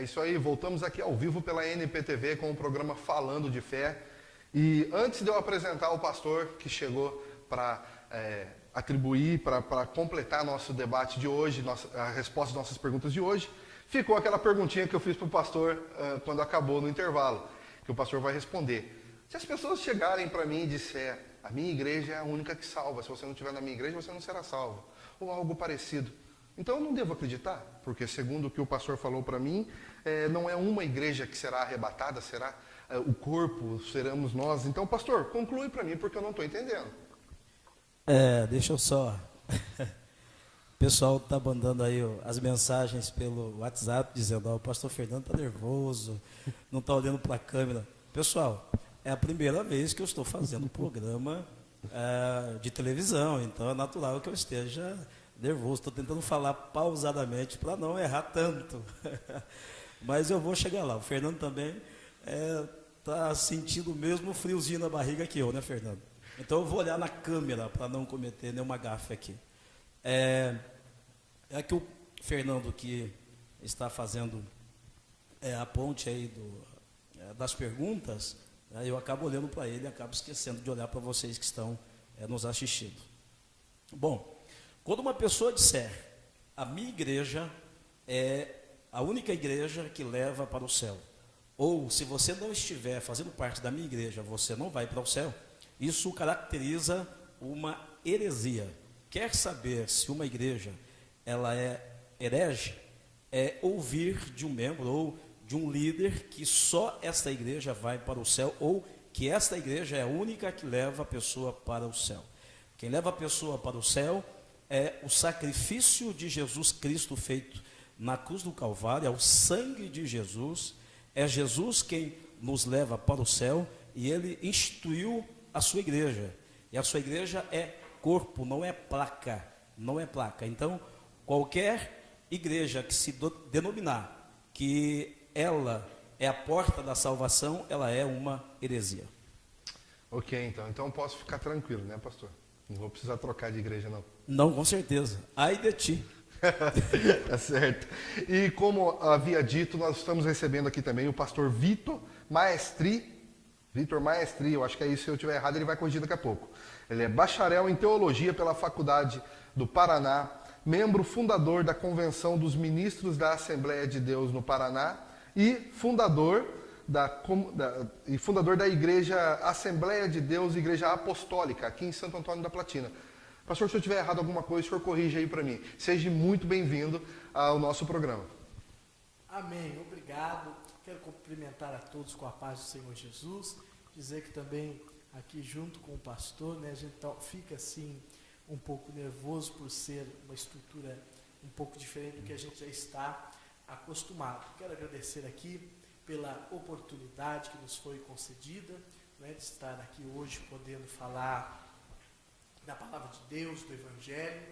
isso aí, voltamos aqui ao vivo pela NPTV com o programa Falando de Fé. E antes de eu apresentar o pastor que chegou para atribuir, para completar nosso debate de hoje, a resposta das nossas perguntas de hoje, ficou aquela perguntinha que eu fiz para o pastor quando acabou no intervalo, que o pastor vai responder. Se as pessoas chegarem para mim e disser, a minha igreja é a única que salva, se você não estiver na minha igreja, você não será salvo, ou algo parecido. Então eu não devo acreditar, porque segundo o que o pastor falou para mim, não é uma igreja que será arrebatada, será o corpo, seremos nós. Então, pastor, conclui para mim, porque eu não estou entendendo. Deixa eu só... O pessoal está mandando aí as mensagens pelo WhatsApp, dizendo, o pastor Fernando está nervoso, não está olhando para a câmera. Pessoal, é a primeira vez que eu estou fazendo um programa de televisão, então é natural que eu esteja nervoso. Estou tentando falar pausadamente para não errar tanto. Mas eu vou chegar lá. O Fernando também está sentindo o mesmo friozinho na barriga que eu, né, Fernando? Então eu vou olhar na câmera para não cometer nenhuma gafe aqui. É que o Fernando, que está fazendo a ponte aí das perguntas, eu acabo olhando para ele e acabo esquecendo de olhar para vocês que estão nos assistindo. Bom, quando uma pessoa disser, a minha igreja é a única igreja que leva para o céu, ou se você não estiver fazendo parte da minha igreja, você não vai para o céu, isso caracteriza uma heresia. Quer saber se uma igreja ela é herege? É ouvir de um membro ou de um líder que só esta igreja vai para o céu, ou que esta igreja é a única que leva a pessoa para o céu. Quem leva a pessoa para o céu é o sacrifício de Jesus Cristo feito na cruz do Calvário, é o sangue de Jesus, é Jesus quem nos leva para o céu, e ele instituiu a sua igreja, e a sua igreja é corpo, não é placa, não é placa. Então, qualquer igreja que se denominar que ela é a porta da salvação, ela é uma heresia. Ok, então posso ficar tranquilo, né, pastor? Não vou precisar trocar de igreja, não. Não, com certeza. Ai de ti. Tá certo. E como havia dito, nós estamos recebendo aqui também o pastor Vitor Maestri, eu acho que é isso, se eu estiver errado ele vai corrigir daqui a pouco. Ele é bacharel em teologia pela Faculdade do Paraná, membro fundador da Convenção dos Ministros da Assembleia de Deus no Paraná e fundador da Igreja Assembleia de Deus, Igreja Apostólica, aqui em Santo Antônio da Platina. Pastor, se eu tiver errado alguma coisa, o senhor corrige aí para mim. Seja muito bem-vindo ao nosso programa. Amém, obrigado. Quero cumprimentar a todos com a paz do Senhor Jesus, dizer que também aqui junto com o pastor, né, a gente fica assim um pouco nervoso por ser uma estrutura um pouco diferente do que a gente já está acostumado. Quero agradecer aqui pela oportunidade que nos foi concedida, né, de estar aqui hoje podendo falar da palavra de Deus, do Evangelho,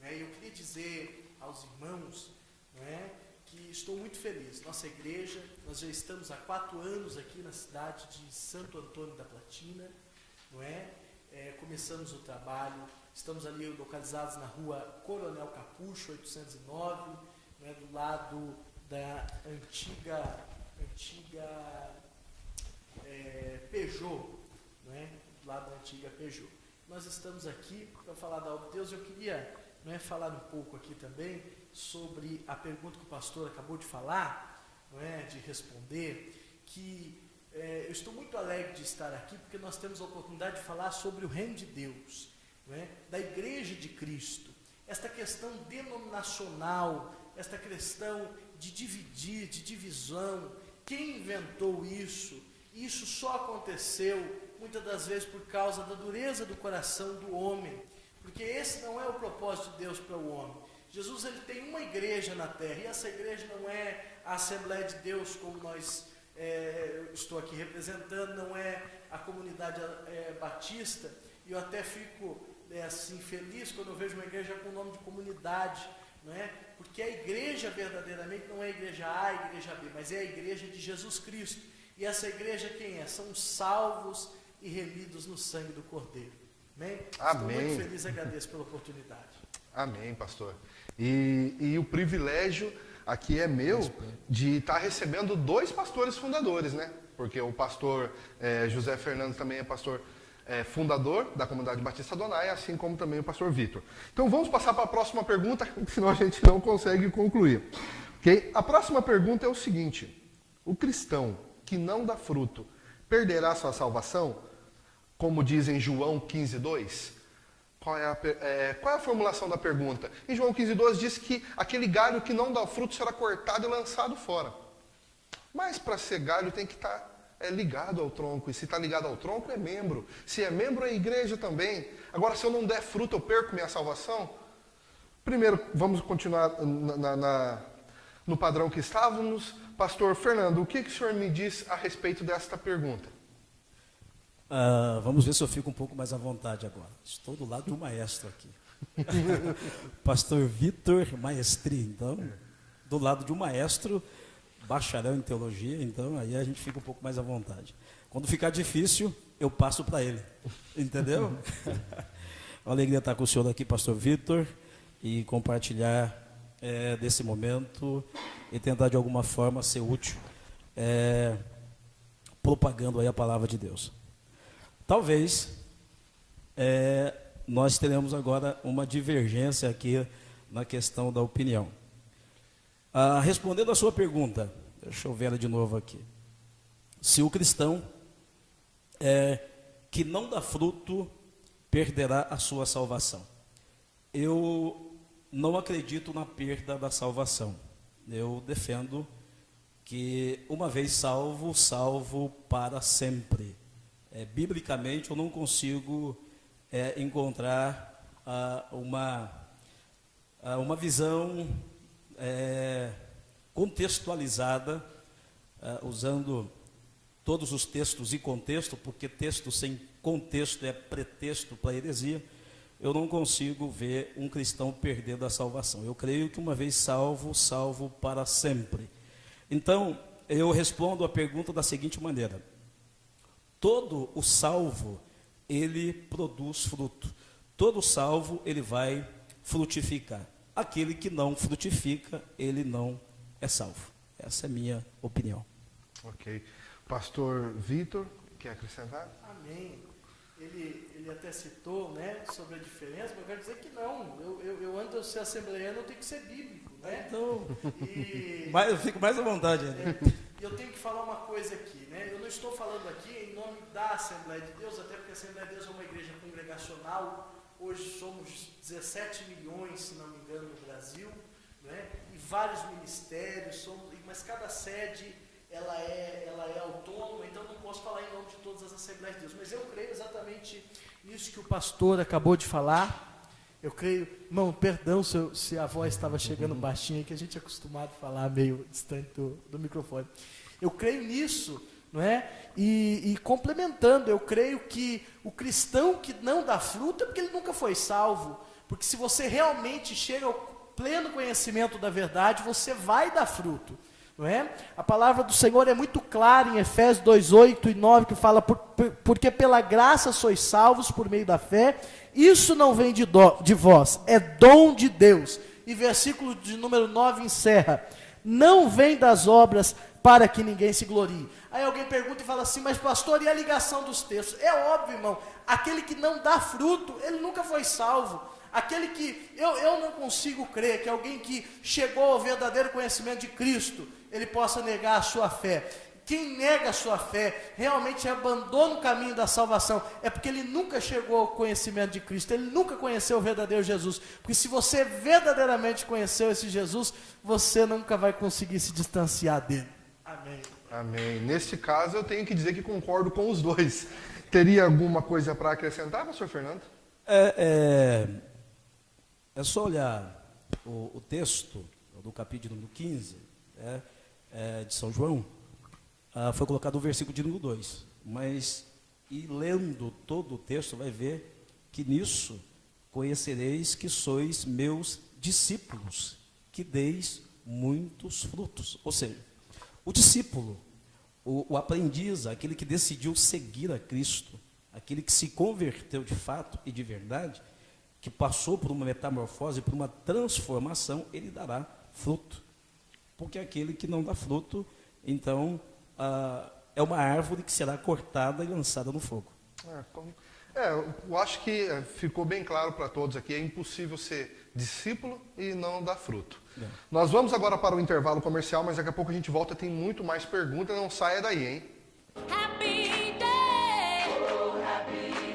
né, e eu queria dizer aos irmãos, né, que estou muito feliz. Nossa igreja, nós já estamos há 4 anos aqui na cidade de Santo Antônio da Platina, não é? Começamos o trabalho, estamos ali localizados na rua Coronel Capucho, 809, né, do lado da antiga Peugeot, não é? Do lado da antiga Peugeot. Nós estamos aqui para falar da obra de Deus. Eu queria falar um pouco aqui também sobre a pergunta que o pastor acabou de falar, de responder, que eu estou muito alegre de estar aqui, porque nós temos a oportunidade de falar sobre o reino de Deus, da igreja de Cristo, esta questão denominacional, esta questão de dividir, de divisão. Quem inventou isso? Isso só aconteceu muitas das vezes por causa da dureza do coração do homem, porque esse não é o propósito de Deus para o homem. Jesus, ele tem uma igreja na terra, e essa igreja não é a Assembleia de Deus como nós estou aqui representando, não é a comunidade batista, e eu até fico assim feliz quando eu vejo uma igreja com o nome de comunidade, não é? Porque a igreja verdadeiramente não é a igreja A, a igreja B, mas é a igreja de Jesus Cristo. E essa igreja quem é? São os salvos e remidos no sangue do Cordeiro. Amém? Amém. Estou muito feliz e agradeço pela oportunidade. Amém, pastor. E o privilégio aqui é meu de estar recebendo 2 pastores fundadores, né? Porque o pastor José Fernando também é pastor fundador da Comunidade Batista Adonai, assim como também o pastor Vitor. Então vamos passar para a próxima pergunta, senão a gente não consegue concluir. Okay? A próxima pergunta é o seguinte: o cristão que não dá fruto perderá sua salvação? Como diz em João 15:2? Qual é a formulação da pergunta? Em João 15:2 diz que aquele galho que não dá fruto será cortado e lançado fora. Mas para ser galho tem que estar ligado ao tronco. E se está ligado ao tronco, é membro. Se é membro, é igreja também. Agora, se eu não der fruto, eu perco minha salvação? Primeiro, vamos continuar no padrão que estávamos. Pastor Fernando, o que o senhor me diz a respeito desta pergunta? Vamos ver se eu fico um pouco mais à vontade agora. Estou do lado de um maestro aqui. Pastor Vitor Maestri, então, do lado de um maestro, bacharel em teologia, então aí a gente fica um pouco mais à vontade. Quando ficar difícil, eu passo para ele, entendeu? Uma alegria estar com o senhor aqui, pastor Vitor, e compartilhar desse momento e tentar de alguma forma ser útil, propagando aí a palavra de Deus. Talvez nós teremos agora uma divergência aqui na questão da opinião. Respondendo a sua pergunta, deixa eu ver ela de novo aqui. Se o cristão que não dá fruto perderá a sua salvação. Eu não acredito na perda da salvação. Eu defendo que uma vez salvo, salvo para sempre. Biblicamente eu não consigo encontrar uma visão contextualizada, usando todos os textos e contexto, porque texto sem contexto é pretexto para heresia. Eu não consigo ver um cristão perdendo a salvação. Eu creio que uma vez salvo, salvo para sempre. Então, eu respondo a pergunta da seguinte maneira: todo o salvo, ele produz fruto. Todo salvo, ele vai frutificar. Aquele que não frutifica, ele não é salvo. Essa é a minha opinião. Ok. Pastor Vitor, quer acrescentar? Amém. Ele até citou, né, sobre a diferença, mas eu quero dizer que não. Eu antes de ser assembleiano, eu tenho que ser bíblico, né? Então, eu fico mais à vontade ainda. Eu tenho que falar uma coisa aqui, né? Eu não estou falando aqui em nome da Assembleia de Deus, até porque a Assembleia de Deus é uma igreja congregacional. Hoje somos 17 milhões, se não me engano, no Brasil, né? E vários ministérios, mas cada sede ela é autônoma, então não posso falar em nome de todas as Assembleias de Deus, mas eu creio exatamente nisso que o pastor acabou de falar. Eu creio, irmão, perdão se a voz estava chegando baixinha, que a gente é acostumado a falar meio distante do microfone. Eu creio nisso, não é? E complementando, eu creio que o cristão que não dá fruto é porque ele nunca foi salvo, porque se você realmente chega ao pleno conhecimento da verdade, você vai dar fruto. Não é? A palavra do Senhor é muito clara em Efésios 2:8 e 9, que fala, porque pela graça sois salvos por meio da fé, isso não vem de vós, é dom de Deus. E versículo de número 9 encerra, não vem das obras para que ninguém se glorie. Aí alguém pergunta e fala assim, mas pastor, e a ligação dos textos? É óbvio, irmão, aquele que não dá fruto, ele nunca foi salvo. Aquele que, eu não consigo crer que alguém que chegou ao verdadeiro conhecimento de Cristo, ele possa negar a sua fé. Quem nega a sua fé, realmente abandona o caminho da salvação, é porque ele nunca chegou ao conhecimento de Cristo, ele nunca conheceu o verdadeiro Jesus, porque se você verdadeiramente conheceu esse Jesus, você nunca vai conseguir se distanciar dele. Amém. Amém. Neste caso, eu tenho que dizer que concordo com os dois. Teria alguma coisa para acrescentar, pastor Fernando? É só olhar o texto do capítulo número 15, de São João, foi colocado o versículo de número 2, mas, e lendo todo o texto, vai ver que nisso conhecereis que sois meus discípulos, que deis muitos frutos. Ou seja, o discípulo, o aprendiz, aquele que decidiu seguir a Cristo, aquele que se converteu de fato e de verdade, que passou por uma metamorfose, por uma transformação, ele dará fruto. porque aquele que não dá fruto, então, é uma árvore que será cortada e lançada no fogo. Eu acho que ficou bem claro para todos aqui, é impossível ser discípulo e não dar fruto. Nós vamos agora para o intervalo comercial, mas daqui a pouco a gente volta, tem muito mais perguntas, não saia daí, hein? Happy day. Oh, happy